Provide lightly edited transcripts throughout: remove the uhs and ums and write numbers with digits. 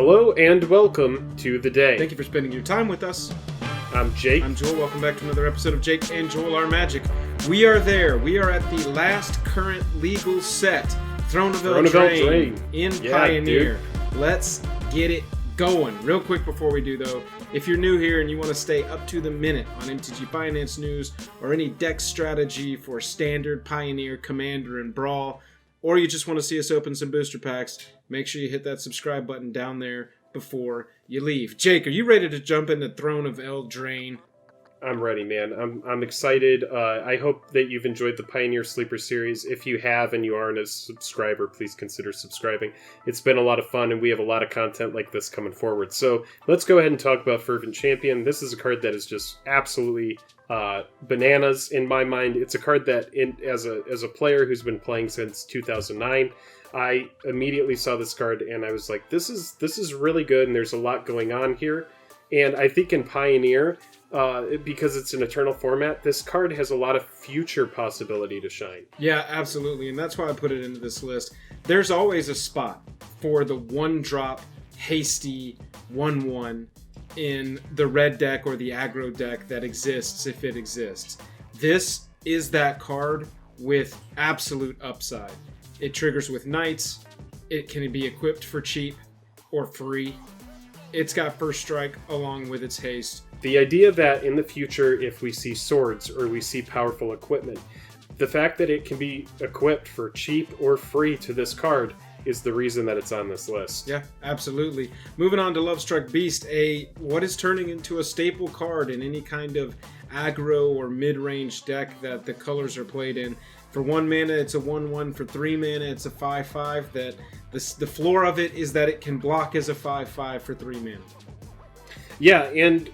Hello and welcome to the day. Thank you for spending your time with us. I'm Jake. I'm Joel. Welcome back to another episode of Jake and Joel Are Magic. We are there. We are at the last current legal set, Throne of Eldraine in Pioneer. Dude. Let's get it going. Real quick before we do, though, if you're new here and you want to stay up to the minute on MTG Finance news or any deck strategy for Standard, Pioneer, Commander, and Brawl, or you just want to see us open some booster packs, make sure you hit that subscribe button down there before you leave. Jake, are you ready to jump into Throne of Eldraine? I'm ready, man. I'm excited. I hope that you've enjoyed the Pioneer Sleeper series. If you have and you aren't a subscriber, please consider subscribing. It's been a lot of fun, and we have a lot of content like this coming forward. So let's go ahead and talk about Fervent Champion. This is a card that is just absolutely bananas in my mind. It's a card that, as a player who's been playing since 2009, I immediately saw this card and I was like, this is really good, and there's a lot going on here. And I think in Pioneer, because it's an eternal format, this card has a lot of future possibility to shine. Yeah, absolutely, and that's why I put it into this list. There's always a spot for the one-drop, hasty 1/1 in the red deck or the aggro deck that exists, if it exists. This is that card with absolute upside. It triggers with knights. It can be equipped for cheap or free. It's got first strike along with its haste. The idea that in the future, if we see swords or we see powerful equipment, the fact that it can be equipped for cheap or free to this card is the reason that it's on this list. Yeah, absolutely. Moving on to Lovestruck Beast, what is turning into a staple card in any kind of aggro or mid-range deck that the colors are played in. For 1 mana, it's a 1/1. For 3 mana, it's a 5/5. That the floor of it is that it can block as a 5/5 for 3 mana. Yeah, and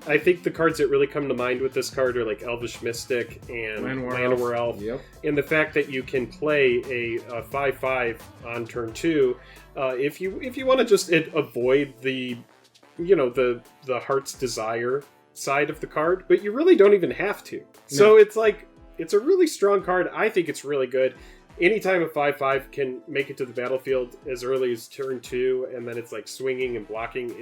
I think the cards that really come to mind with this card are like Elvish Mystic and Llanowar Elf. Yep. And the fact that you can play a 5/5 on turn 2, if you want to just avoid the Heart's Desire side of the card, but you really don't even have to. No. So it's like, it's a really strong card. I think it's really good. Anytime a 5/5 can make it to the battlefield as early as turn 2, and then it's like swinging and blocking,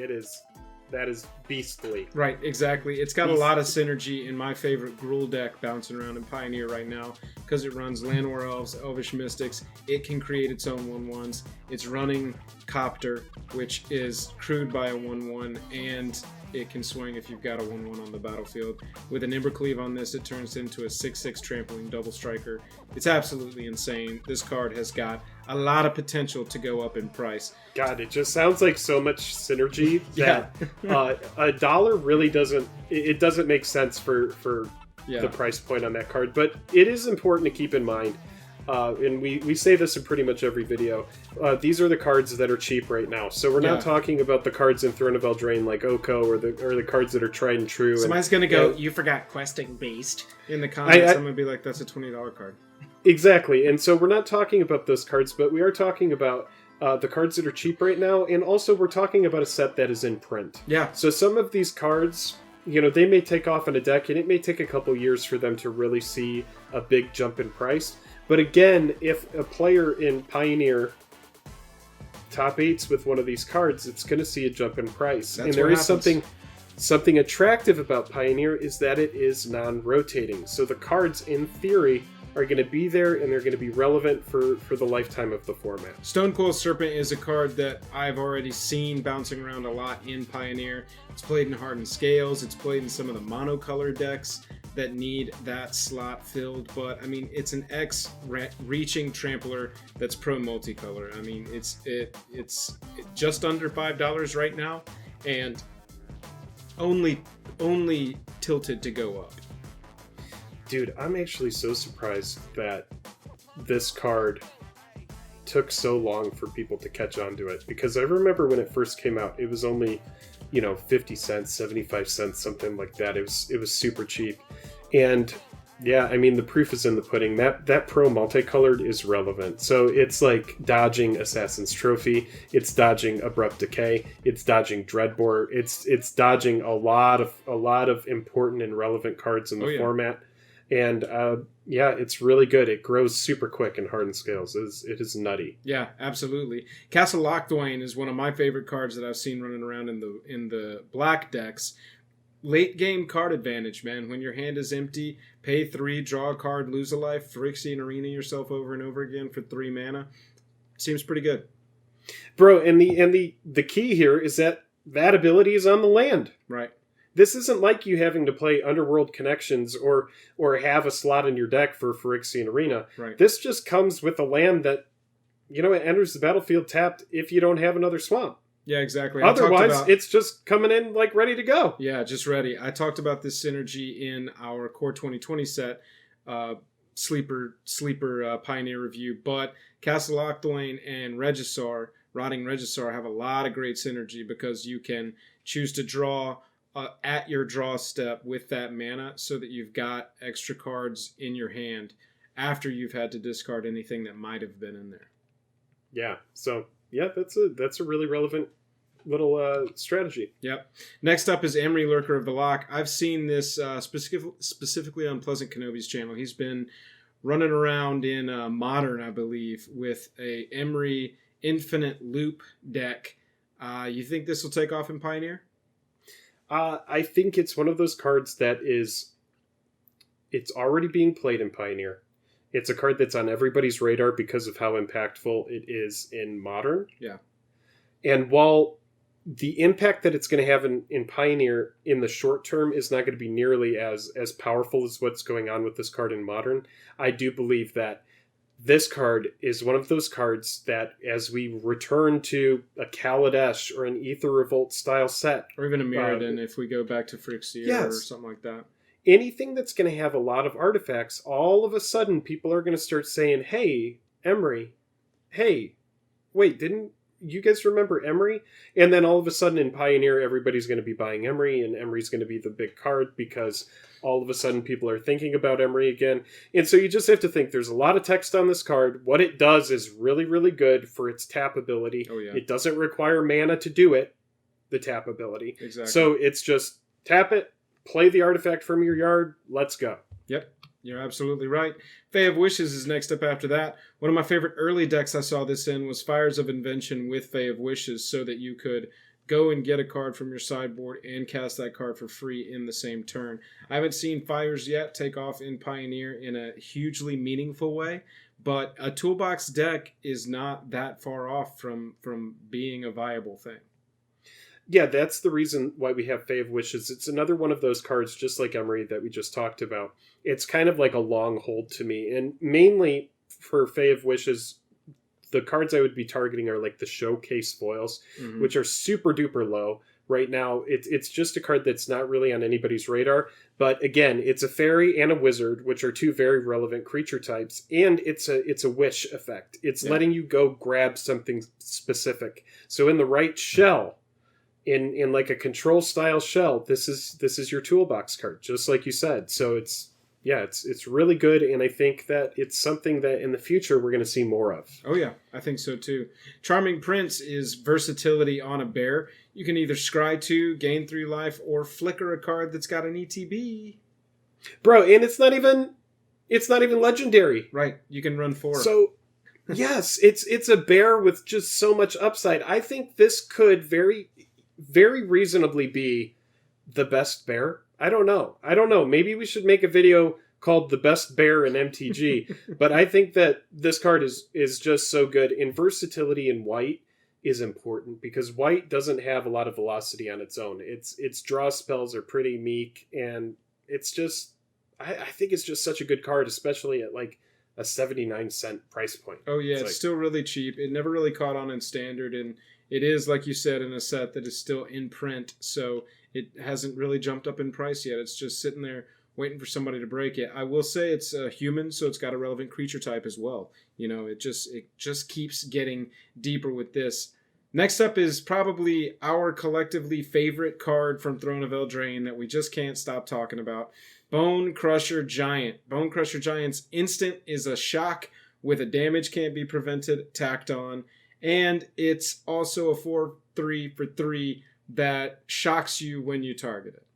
that is beastly. Right, exactly. It's got a lot of synergy in my favorite Gruul deck bouncing around in Pioneer right now, because it runs Llanowar Elves, Elvish Mystics. It can create its own 1/1s. It's running Copter, which is crewed by a 1/1, and it can swing if you've got a 1/1 on the battlefield. With an Embercleave on this, it turns into a 6/6 trampling double striker. It's absolutely insane. This card has got a lot of potential to go up in price. God, it just sounds like so much synergy that $1 really doesn't make sense for the price point on that card. But it is important to keep in mind, and we say this in pretty much every video, these are the cards that are cheap right now. So we're not talking about the cards in Throne of Eldraine like Oko or the cards that are tried and true. Somebody's going to go, you forgot Questing Beast. In the comments, I'm going to be like, that's a $20 card. Exactly. And so we're not talking about those cards, but we are talking about the cards that are cheap right now. And also we're talking about a set that is in print. Yeah. So some of these cards, they may take off in a deck, and it may take a couple years for them to really see a big jump in price. But again, if a player in Pioneer top 8s with one of these cards, it's going to see a jump in price. That's and there is something attractive about Pioneer is that it is non-rotating. So the cards, in theory, are going to be there, and they're going to be relevant for the lifetime of the format. Stonecoil Serpent is a card that I've already seen bouncing around a lot in Pioneer. It's played in Hardened Scales. It's played in some of the monocolor decks that need that slot filled. But I mean, it's an X-reaching trampler that's pro multicolor. I mean, it's just under $5 right now, and only tilted to go up. Dude, I'm actually so surprised that this card took so long for people to catch on to it, because I remember when it first came out, it was only, 50 cents, 75 cents, something like that. It was super cheap. And yeah, I mean, the proof is in the pudding. That pro multicolored is relevant. So it's like dodging Assassin's Trophy, it's dodging Abrupt Decay, it's dodging Dreadbore, it's dodging a lot of important and relevant cards in the format. And yeah, it's really good. It grows super quick in Hardened Scales. It is nutty. Yeah, absolutely. Castle Locthwain is one of my favorite cards that I've seen running around in the black decks. Late game card advantage, man. When your hand is empty, pay 3, draw a card, lose a life, Phyrexian Arena yourself over and over again for 3 mana. Seems pretty good. Bro, and the key here is that ability is on the land. Right. This isn't like you having to play Underworld Connections or have a slot in your deck for Phyrexian Arena. Right. This just comes with a land that, it enters the battlefield tapped if you don't have another swamp. Yeah, exactly. Otherwise, it's just coming in like ready to go. Yeah, just ready. I talked about this synergy in our Core 2020 set, Sleeper Pioneer review, but Castle Locthwain and Rotting Regisaur have a lot of great synergy because you can choose to draw at your draw step with that mana so that you've got extra cards in your hand after you've had to discard anything that might have been in there. Yeah, so yeah, that's a really relevant little strategy. Yep. Next up is Emery, Lurker of the Loch. I've seen this specifically on Pleasant Kenobi's channel. He's been running around in Modern, I believe, with a Emery Infinite Loop deck. You think this will take off in Pioneer? I think it's one of those cards that it's already being played in Pioneer. It's a card that's on everybody's radar because of how impactful it is in Modern. Yeah. And while the impact that it's going to have in Pioneer in the short term is not going to be nearly as powerful as what's going on with this card in Modern, I do believe that this card is one of those cards that, as we return to a Kaladesh or an Aether Revolt style set, or even a Mirrodin if we go back to Phyrexian or something like that. Anything that's going to have a lot of artifacts, all of a sudden people are going to start saying, hey, Emery, hey, wait, didn't you guys remember Emery? And then all of a sudden in Pioneer, everybody's going to be buying Emery, and Emery's going to be the big card because all of a sudden people are thinking about Emery again. And so you just have to think there's a lot of text on this card. What it does is really, really good for its tap ability. Oh, yeah. It doesn't require mana to do it, the tap ability. Exactly. So it's just tap it, play the artifact from your yard, let's go. Yep. You're absolutely right. Fae of Wishes is next up after that. One of my favorite early decks I saw this in was Fires of Invention with Fae of Wishes so that you could go and get a card from your sideboard and cast that card for free in the same turn. I haven't seen Fires yet take off in Pioneer in a hugely meaningful way, but a toolbox deck is not that far off from being a viable thing. Yeah, that's the reason why we have Fae of Wishes. It's another one of those cards, just like Emery, that we just talked about. It's kind of like a long hold to me. And mainly for Fae of Wishes, the cards I would be targeting are like the Showcase Foils, which are super duper low. Right now, it's just a card that's not really on anybody's radar. But again, it's a fairy and a wizard, which are two very relevant creature types. And it's a wish effect. It's letting you go grab something specific. So in the right shell, in like a control style shell, this is your toolbox card, just like you said. So it's really good, and I think that it's something that in the future we're going to see more of. Oh yeah, I think so too. Charming Prince is versatility on a bear. You can either scry 2, gain 3 life, or flicker a card that's got an ETB. Bro, and it's not even legendary. Right, you can run 4. So yes, it's a bear with just so much upside. I think this could very very reasonably be the best bear. I don't know. Maybe we should make a video called The Best Bear in MTG. But I think that this card is just so good. And versatility in white is important because white doesn't have a lot of velocity on its own. Its draw spells are pretty meek, and it's just I think it's just such a good card, especially at like a 79-cent price point. Oh yeah, it's still really cheap. It never really caught on in Standard, and it is, like you said, in a set that is still in print, so it hasn't really jumped up in price yet. It's just sitting there waiting for somebody to break it. I will say it's a human, so it's got a relevant creature type as well. You know, it just keeps getting deeper with this. Next up is probably our collectively favorite card from Throne of Eldraine that we just can't stop talking about. Bonecrusher Giant. Bonecrusher Giant's instant is a shock with a damage can't be prevented tacked on. And it's also a 4/3 for 3 that shocks you when you target it.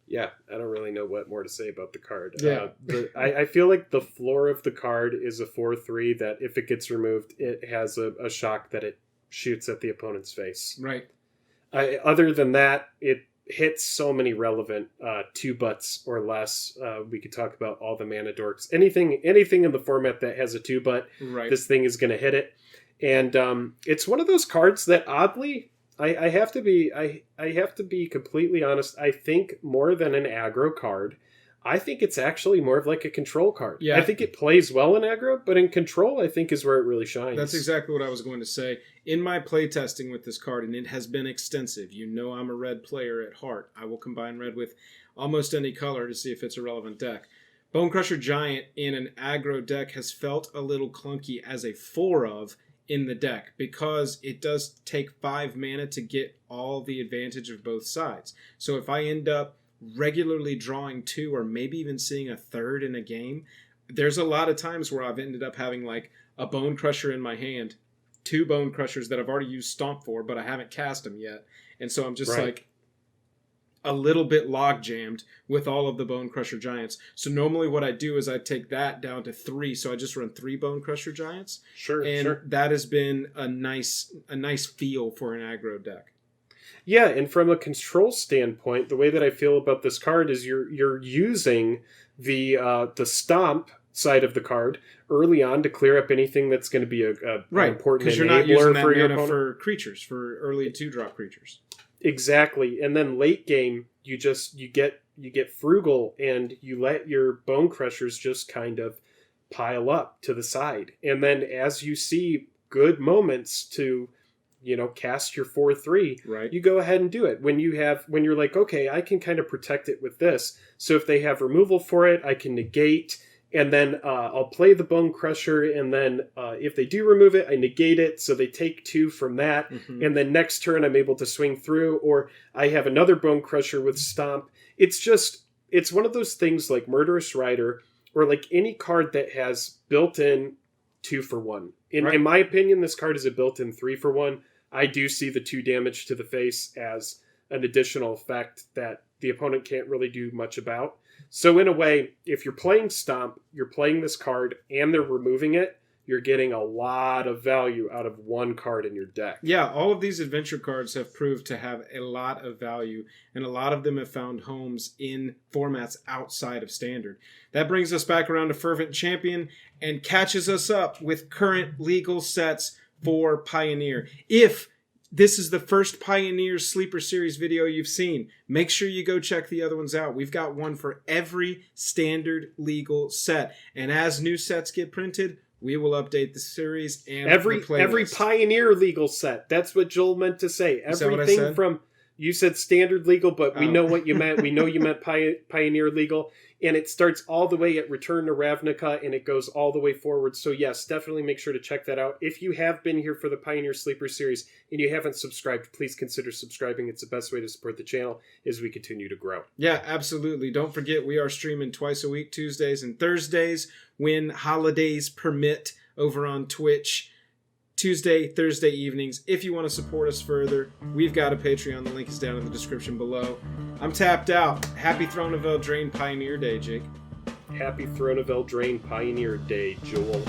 Yeah, I don't really know what more to say about the card. Yeah. I feel like the floor of the card is a 4/3 that if it gets removed, it has a shock that it shoots at the opponent's face. Right. Other than that, it hits so many relevant 2-butts or less. We could talk about all the mana dorks. Anything in the format that has a 2-butt, Right. this thing is going to hit it. And it's one of those cards that oddly... I have to be completely honest. I think more than an aggro card, I think it's actually more of like a control card. Yeah. I think it plays well in aggro, but in control, I think is where it really shines. That's exactly what I was going to say. In my playtesting with this card, and it has been extensive, you know I'm a red player at heart. I will combine red with almost any color to see if it's a relevant deck. Bonecrusher Giant in an aggro deck has felt a little clunky as a 4-of in the deck because it does take 5 mana to get all the advantage of both sides. So if I end up regularly drawing 2 or maybe even seeing a third in a game, there's a lot of times where I've ended up having like a Bonecrusher in my hand, 2 Bonecrushers that I've already used Stomp for, but I haven't cast them yet. And so I'm just like a little bit log jammed with all of the Bonecrusher Giants. So normally what I do is I take that down to 3. So I just run 3 Bonecrusher Giants. Sure. That has been a nice feel for an aggro deck. Yeah, and from a control standpoint, the way that I feel about this card is you're using the Stomp side of the card early on to clear up anything that's going to be an important because you're not using that mana for creatures, for early 2-drop creatures. Exactly. And then late game, you get frugal and you let your Bonecrushers just kind of pile up to the side. And then as you see good moments to, cast your 4/3, right, you go ahead and do it. When you're like, okay, I can kind of protect it with this. So if they have removal for it, I can negate. And then I'll play the Bonecrusher, and then if they do remove it, I negate it, so they take 2 from that. Mm-hmm. And then next turn, I'm able to swing through, or I have another Bonecrusher with Stomp. It's one of those things like Murderous Rider, or like any card that has built-in 2-for-1. In my opinion, this card is a built-in 3-for-1. I do see the 2 damage to the face as an additional effect that the opponent can't really do much about. So in a way, if you're playing Stomp, you're playing this card, and they're removing it, you're getting a lot of value out of one card in your deck. Yeah, all of these adventure cards have proved to have a lot of value, and a lot of them have found homes in formats outside of Standard. That brings us back around to Fervent Champion and catches us up with current legal sets for Pioneer. If this is the first Pioneer Sleeper Series video you've seen, make sure you go check the other ones out. We've got one for every standard legal set. And as new sets get printed, we will update the series and every the playlist. Pioneer legal set. That's what Joel meant to say. Everything from... You said standard legal, but we know what you meant. We know you meant Pioneer legal. And it starts all the way at Return to Ravnica, and it goes all the way forward. So yes, definitely make sure to check that out. If you have been here for the Pioneer Sleeper series and you haven't subscribed, please consider subscribing. It's the best way to support the channel as we continue to grow. Yeah, absolutely. Don't forget, we are streaming twice a week, Tuesdays and Thursdays, when holidays permit, over on Twitch. Tuesday, Thursday evenings. If you want to support us further, we've got a Patreon. The link is down in the description below. I'm tapped out. Happy Throne of Eldraine Pioneer Day, Jake. Happy Throne of Eldraine Pioneer Day, Joel.